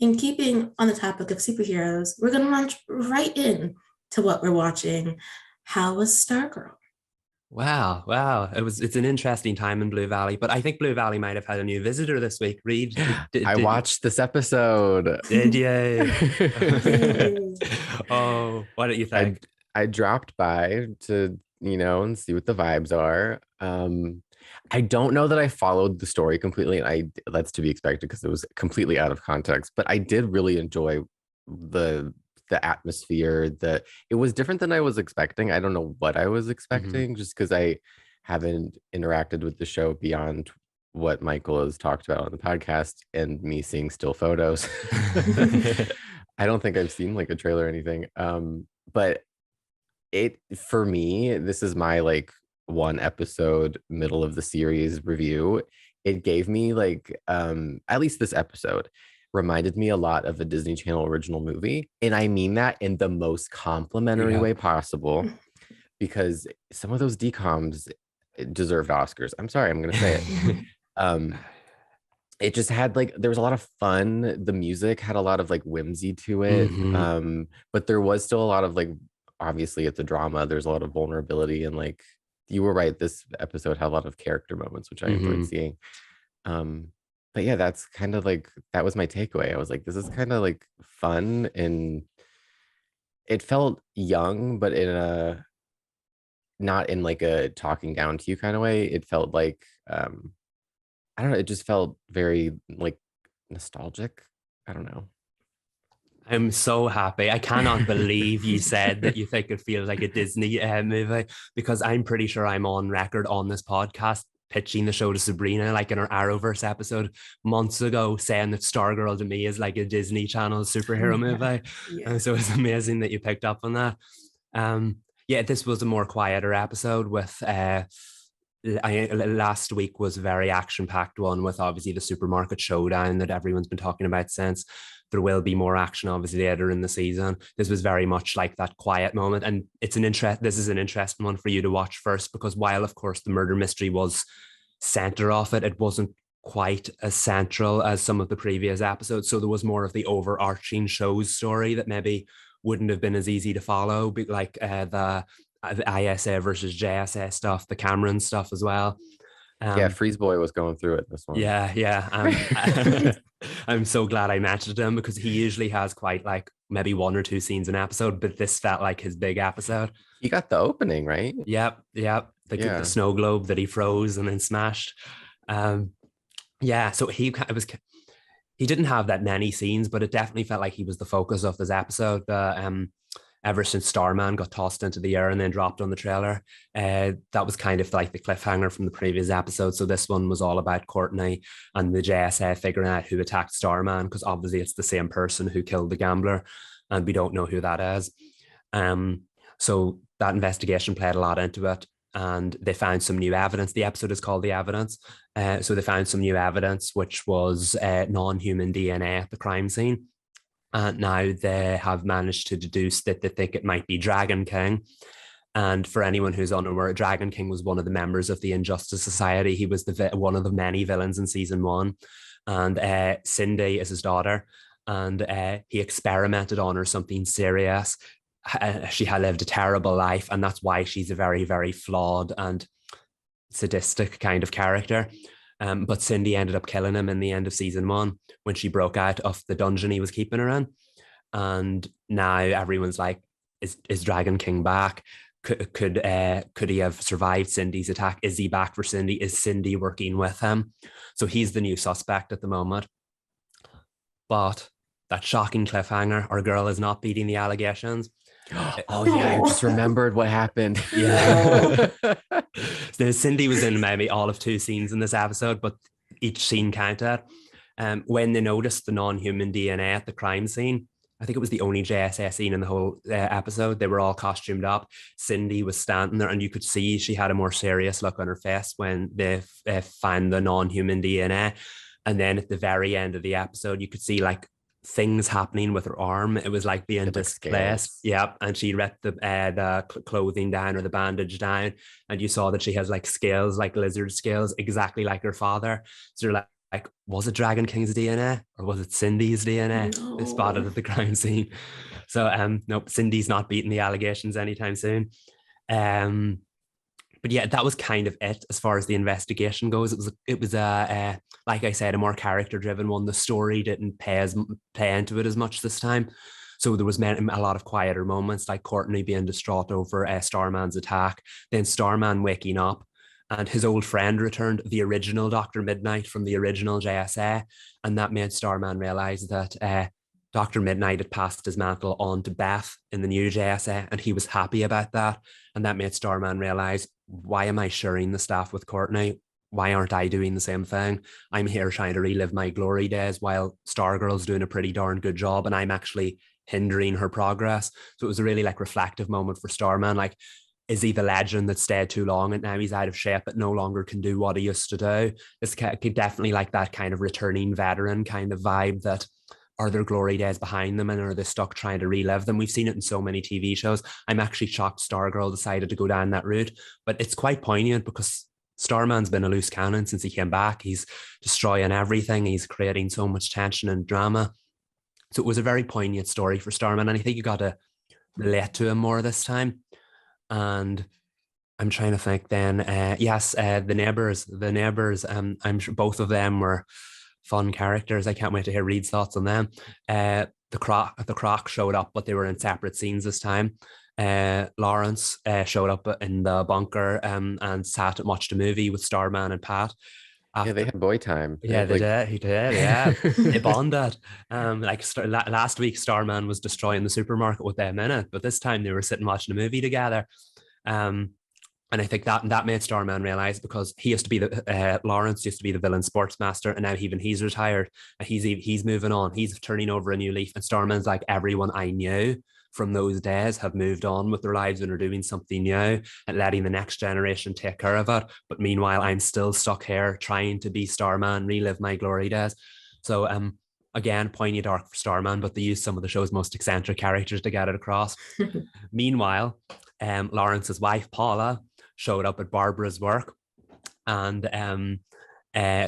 in keeping on the topic of superheroes, we're going to launch right in to what we're watching. How was Stargirl? Wow. It's an interesting time in Blue Valley, but I think Blue Valley might have had a new visitor this week. Reed, I watched this episode. did you? Yay. Oh, what did you I think? I dropped by to, and see what the vibes are. I don't know that I followed the story completely, and I that's to be expected because it was completely out of context, but I did really enjoy the the atmosphere. It was different than I was expecting. I don't know what I was Mhm. expecting just because I haven't interacted with the show beyond what Michael has talked about on the podcast and me seeing still photos. I don't think I've seen like a trailer or anything. But it for me, this is my like one episode middle of the series review. It gave me like at least this episode reminded me a lot of a Disney Channel original movie. And I mean that in the most complimentary Yeah. way possible because some of those DCOMs deserved Oscars. I'm sorry, I'm gonna say it. Um, it just had like there was a lot of fun. The music had a lot of like whimsy to it. Mhm. But there was still a lot of like obviously it's a drama. There's a lot of vulnerability and like you were right. This episode had a lot of character moments, which I enjoyed Mhm. seeing. Um, but yeah, that's kind of like that was my takeaway. I was like, this is kind of like fun and it felt young, but in a not in like a talking down to you kind of way. It felt like I don't know, it just felt very like nostalgic. I don't know. I'm so happy. I cannot believe you said that you think it feels like a Disney movie because I'm pretty sure I'm on record on this podcast pitching the show to Sabrina, like in our Arrowverse episode months ago, saying that Stargirl to me is like a Disney Channel superhero movie. Yeah. So it's amazing that you picked up on that. Yeah, this was a more quieter episode with last week was a very action packed one with obviously the supermarket showdown that everyone's been talking about since. There will be more action obviously later in the season. This was very much like that quiet moment, and this is an interesting one for you to watch first because while of course the murder mystery was center of it, it wasn't quite as central as some of the previous episodes. So there was more of the overarching show's story that maybe wouldn't have been as easy to follow, like the ISA versus JSA stuff, the Cameron stuff as well. Yeah, Um, Freeze Boy was going through it this one. yeah. I'm so glad I mentioned him because he usually has quite like maybe one or two scenes an episode, but this felt like his big episode. He got the opening, right? Yep. The Yeah. snow globe that he froze and then smashed. Um, yeah, so he didn't have that many scenes, but it definitely felt like he was the focus of this episode. Ever since Starman got tossed into the air and then dropped on the trailer. That was kind of like the cliffhanger from the previous episode. So this one was all about Courtney and the JSA figuring out who attacked Starman because obviously it's the same person who killed the gambler, and we don't know who that is. Um, so that investigation played a lot into it. And they found some new evidence. The episode is called The Evidence. So they found some new evidence, which was non-human DNA at the crime scene. And now they have managed to deduce that they think it might be Dragon King. And for anyone who's unaware, Dragon King was one of the members of the Injustice Society. He was one of the many villains in season one. And Cindy is his daughter. And he experimented on her something serious. She had lived a terrible life. And that's why she's a very, very flawed and sadistic kind of character. But Cindy ended up killing him in the end of season one when she broke out of the dungeon he was keeping her in. And now everyone's like, is Dragon King back? Could he have survived Cindy's attack? Is he back for Cindy? Is Cindy working with him? So he's the new suspect at the moment. But that shocking cliffhanger, our girl is not beating the allegations. Oh yeah, I just remembered what happened. Yeah. So Cindy was in maybe all of two scenes in this episode, but each scene counted. When they noticed the non-human DNA at the crime scene, I think it was the only JSS scene in the whole episode. They were all costumed up. Cindy was standing there, and you could see she had a more serious look on her face when they found the non-human DNA. And then at the very end of the episode, you could see like things happening with her arm. It was like being displaced. Yep. And she ripped the clothing down or the bandage down, and you saw that she has like scales, like lizard scales, exactly like her father. So you're like, like, was it Dragon King's DNA or was it Cindy's DNA? No. They spotted at the crime scene. So nope, Cindy's not beating the allegations anytime soon. But yeah, that was kind of it as far as the investigation goes. It was like I said, a more character driven one. The story didn't play into it as much this time. So there was a lot of quieter moments, like Courtney being distraught over Starman's attack, then Starman waking up, and his old friend returned, the original Dr. Midnight from the original JSA, and that made Starman realize that Dr. Midnight had passed his mantle on to Beth in the new JSA, and he was happy about that. And that made Starman realize, why am I sharing the staff with Courtney? Why aren't I doing the same thing? I'm here trying to relive my glory days while Stargirl's doing a pretty darn good job, and I'm actually hindering her progress. So it was a really like reflective moment for Starman. Like, is he the legend that stayed too long and now he's out of shape but no longer can do what he used to do? It's definitely like that kind of returning veteran kind of vibe, that are their glory days behind them and are they stuck trying to relive them? We've seen it in so many TV shows. I'm actually shocked Stargirl decided to go down that route, but it's quite poignant because Starman's been a loose cannon since he came back. He's destroying everything. He's creating so much tension and drama. So it was a very poignant story for Starman, and I think you got to relate to him more this time. And I'm trying to think then, the neighbors, I'm sure both of them were fun characters. I can't wait to hear Reed's thoughts on them. The Croc showed up, but they were in separate scenes this time. Lawrence showed up in the bunker and sat and watched a movie with Starman and Pat. Yeah, they had boy time. Yeah, they did. He did. Yeah, they bonded. Last week, Starman was destroying the supermarket with them in it, but this time they were sitting watching a movie together. And I think that made Starman realize, because he used to be Lawrence used to be the villain sportsmaster, and now even he's retired. He's moving on. He's turning over a new leaf, and Starman's like, everyone I knew from those days have moved on with their lives and are doing something new and letting the next generation take care of it. But meanwhile, I'm still stuck here trying to be Starman, relive my glory days. So again, poignant arc for Starman, but they used some of the show's most eccentric characters to get it across. Meanwhile, Lawrence's wife, Paula, showed up at Barbara's work. And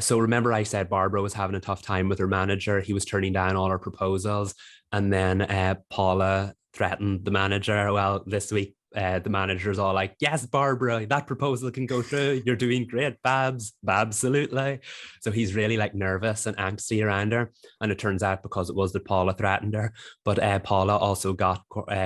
so remember I said Barbara was having a tough time with her manager. He was turning down all her proposals. And then Paula threatened the manager. Well, this week, the manager's all like, yes, Barbara, that proposal can go through. You're doing great, Babs. Absolutely. So he's really like nervous and angsty around her. And it turns out because it was that Paula threatened her. But Paula also got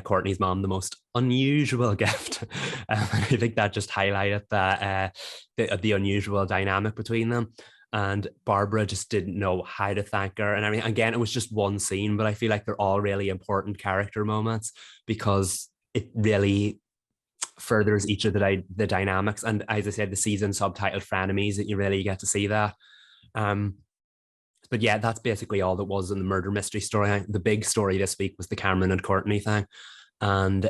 Courtney's mom the most unusual gift. I think that just highlighted the unusual dynamic between them. And Barbara just didn't know how to thank her. And I mean, again, it was just one scene, but I feel like they're all really important character moments because it really furthers each of the dynamics. And as I said, the season subtitled Frenemies, that you really get to see that. But yeah, that's basically all that was in the murder mystery story. The big story this week was the Cameron and Courtney thing. And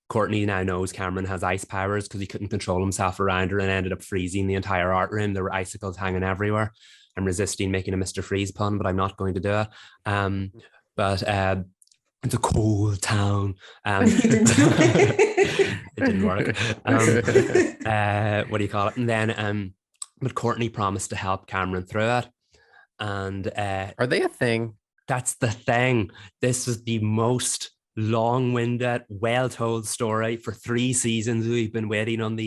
Courtney now knows Cameron has ice powers because he couldn't control himself around her and ended up freezing the entire art room. There were icicles hanging everywhere. I'm resisting making a Mr. Freeze pun, but I'm not going to do it. But it's a cold town. It didn't work. What do you call it? And then, but Courtney promised to help Cameron through it. And are they a thing? That's the thing. This is the most long-winded, well-told story for 3 seasons. We've been waiting on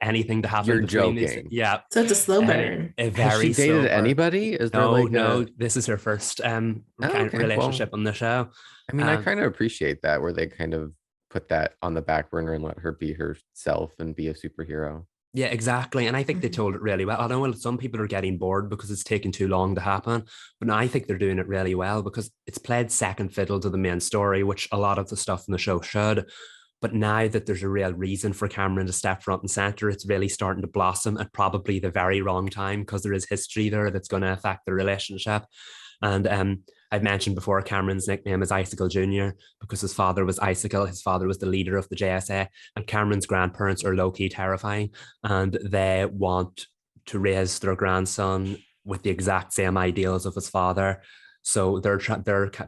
anything to happen. You're joking. Yeah. So it's a slow burn. Has she dated anybody? Is there no, this is her first kind of relationship on the show. I mean, I kind of appreciate that, where they kind of put that on the back burner and let her be herself and be a superhero. Yeah, exactly. And I think they told it really well. I know some people are getting bored because it's taken too long to happen, but I think they're doing it really well because it's played second fiddle to the main story, which a lot of the stuff in the show should. But now that there's a real reason for Cameron to step front and center, it's really starting to blossom at probably the very wrong time because there is history there that's going to affect the relationship. And I've mentioned before, Cameron's nickname is Icicle Jr. because his father was Icicle. His father was the leader of the JSA, and Cameron's grandparents are low-key terrifying, and they want to raise their grandson with the exact same ideals of his father. So they're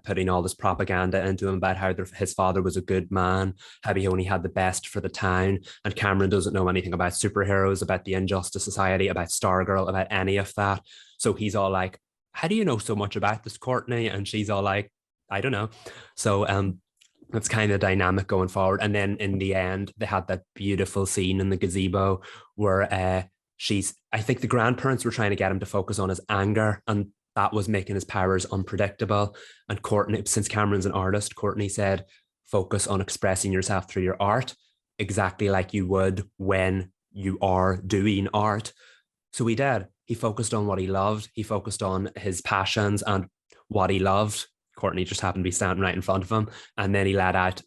putting all this propaganda into him about how his father was a good man, how he only had the best for the town. And Cameron doesn't know anything about superheroes, about the Injustice Society, about Stargirl, about any of that. So he's all like, how do you know so much about this, Courtney? And she's all like, I don't know. So that's kind of dynamic going forward. And then in the end, they had that beautiful scene in the gazebo where I think the grandparents were trying to get him to focus on his anger, and that was making his powers unpredictable. And Courtney, since Cameron's an artist, Courtney said, focus on expressing yourself through your art, exactly like you would when you are doing art. So he did. He focused on what he loved. He focused on his passions and what he loved. Courtney just happened to be standing right in front of him. And then he let out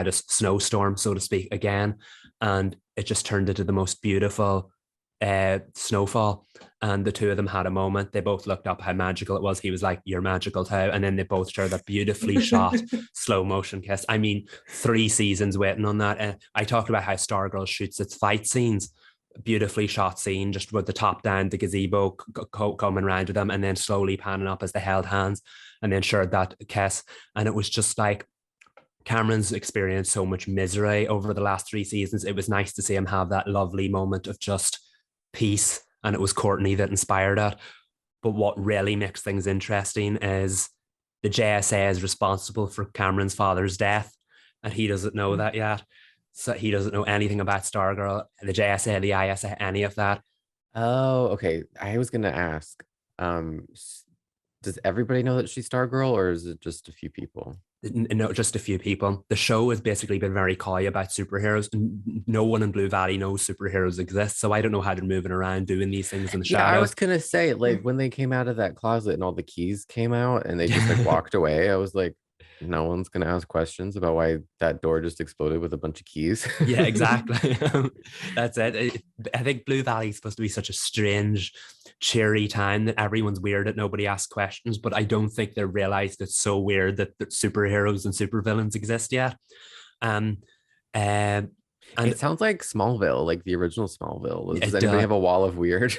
a snowstorm, so to speak, again. And it just turned into the most beautiful snowfall. And the two of them had a moment. They both looked up how magical it was. He was like, you're magical too. And then they both shared that beautifully shot slow motion kiss. I mean, 3 seasons waiting on that. I talked about how Stargirl shoots its fight scenes. Beautifully shot scene, just with the top down, the gazebo coming around to them, and then slowly panning up as they held hands and then shared that kiss. And it was just like, Cameron's experienced so much misery over the last 3 seasons. It was nice to see him have that lovely moment of just peace, and it was Courtney that inspired it. But what really makes things interesting is the JSA is responsible for Cameron's father's death, and he doesn't know that yet. So he doesn't know anything about Stargirl, the JSA, the ISA, any of that. Oh, okay. I was gonna ask, does everybody know that she's Stargirl, or is it just a few people? No, just a few people. The show has basically been very coy about superheroes. No one in Blue Valley knows superheroes exist, so I don't know how they're moving around doing these things in the shadows. I was gonna say, like, when they came out of that closet and all the keys came out and they just like walked away, I was like, no one's gonna ask questions about why that door just exploded with a bunch of keys. Yeah, exactly. That's it. I think Blue Valley is supposed to be such a strange, cheery time that everyone's weird that nobody asks questions, but I don't think they realized it's so weird that superheroes and supervillains exist yet. And it sounds like Smallville, like the original Smallville. Does it anybody have a wall of weird?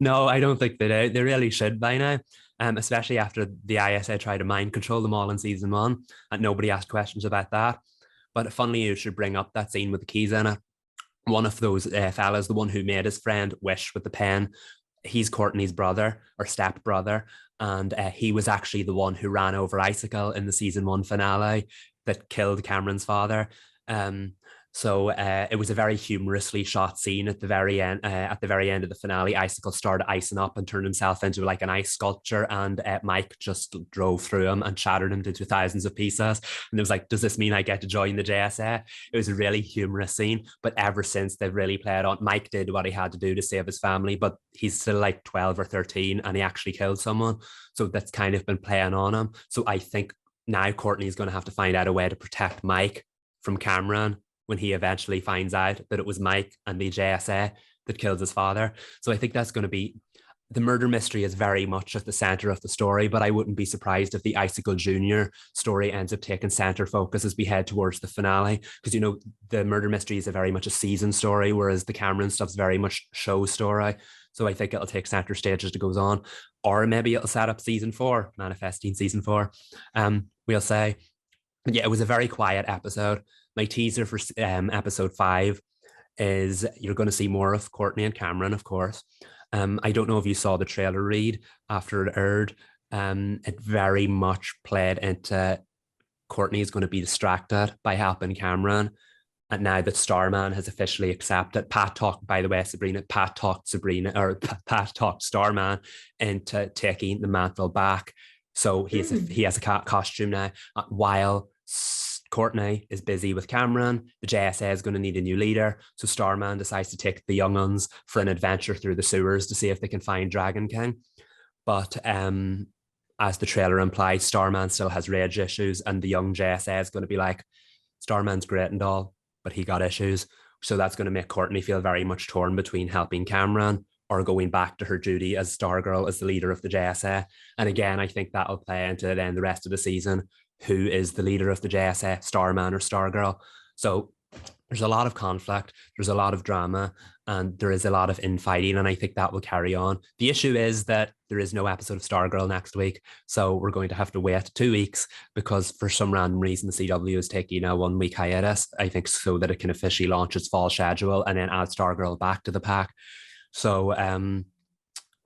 No, I don't think they do. They really should by now. Especially after the ISA tried to mind control them all in season 1, and nobody asked questions about that. But funnily, you should bring up that scene with the keys in it. One of those fellas, the one who made his friend wish with the pen, he's Courtney's brother or step brother, and he was actually the one who ran over Icicle in the season 1 finale that killed Cameron's father. So it was a very humorously shot scene at the very end. At the very end of the finale, Icicle started icing up and turned himself into like an ice sculpture, and Mike just drove through him and shattered him into thousands of pieces. And it was like, does this mean I get to join the JSA? It was a really humorous scene, but ever since they've really played on. Mike did what he had to do to save his family, but he's still like 12 or 13, and he actually killed someone. So that's kind of been playing on him. So I think now Courtney's going to have to find out a way to protect Mike from Cameron when he eventually finds out that it was Mike and the JSA that killed his father. So I think that's going to be, the murder mystery is very much at the center of the story, but I wouldn't be surprised if the Icicle Jr. story ends up taking center focus as we head towards the finale. Because, you know, the murder mystery is very much a season story, whereas the Cameron stuff's very much show story. So I think it'll take center stage as it goes on. Or maybe it'll set up season 4, manifesting season 4. We'll say. But yeah, it was a very quiet episode. My teaser for episode 5 is you're going to see more of Courtney and Cameron, of course. I don't know if you saw the trailer, Reed, after it aired. It very much played into Courtney is going to be distracted by helping Cameron. And now that Starman has officially accepted, Pat talked Starman into taking the mantle back. So he has a costume now, while Courtney is busy with Cameron. The JSA is going to need a new leader. So Starman decides to take the young uns for an adventure through the sewers to see if they can find Dragon King. But as the trailer implies, Starman still has rage issues, and the young JSA is going to be like, Starman's great and all, but he got issues. So that's going to make Courtney feel very much torn between helping Cameron or going back to her duty as Stargirl, as the leader of the JSA. And again, I think that'll play into then the rest of the season. Who is the leader of the JSA, Starman or Stargirl? So there's a lot of conflict, there's a lot of drama, and there is a lot of infighting, and I think that will carry on. The issue is that there is no episode of Stargirl next week, so we're going to have to wait 2 weeks because for some random reason the CW is taking a 1 week hiatus, I think, so that it can officially launch its fall schedule and then add Stargirl back to the pack. So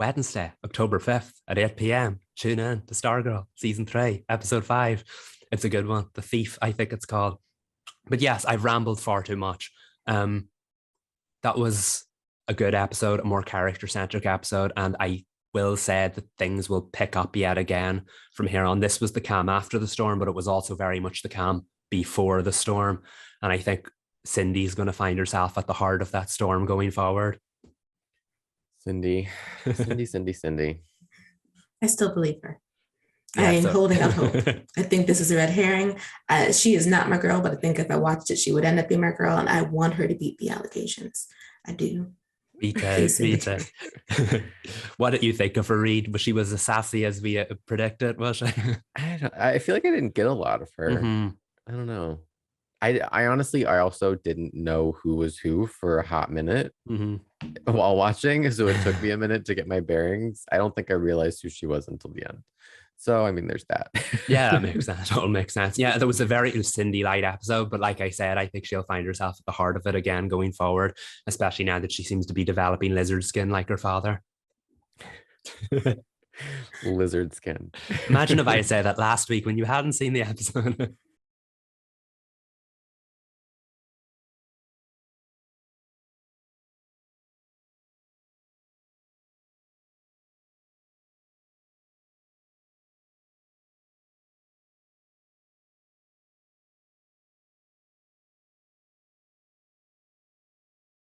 Wednesday, October 5th at 8 p.m. Tune in to Stargirl, season 3, episode 5. It's a good one. The Thief, I think it's called. But yes, I've rambled far too much. That was a good episode, a more character-centric episode, and I will say that things will pick up yet again from here on. This was the Cam after the storm, but it was also very much the Cam before the storm. And I think Cindy's going to find herself at the heart of that storm going forward. Cindy. I still believe her. Yeah, I'm holding out hope. I think this is a red herring. She is not my girl, but I think if I watched it, she would end up being my girl, and I want her to beat the allegations. I do. Me too. What did you think of her, Reed? Was she as sassy as we predicted? Was she? I feel like I didn't get a lot of her. Mm-hmm. I don't know. I honestly, I also didn't know who was who for a hot minute while watching. So it took me a minute to get my bearings. I don't think I realized who she was until the end. So, I mean, there's that. Yeah, that makes sense. It all makes sense. Yeah, there was a very Cindy light episode, but like I said, I think she'll find herself at the heart of it again going forward, especially now that she seems to be developing lizard skin like her father. Lizard skin. Imagine if I had said that last week when you hadn't seen the episode.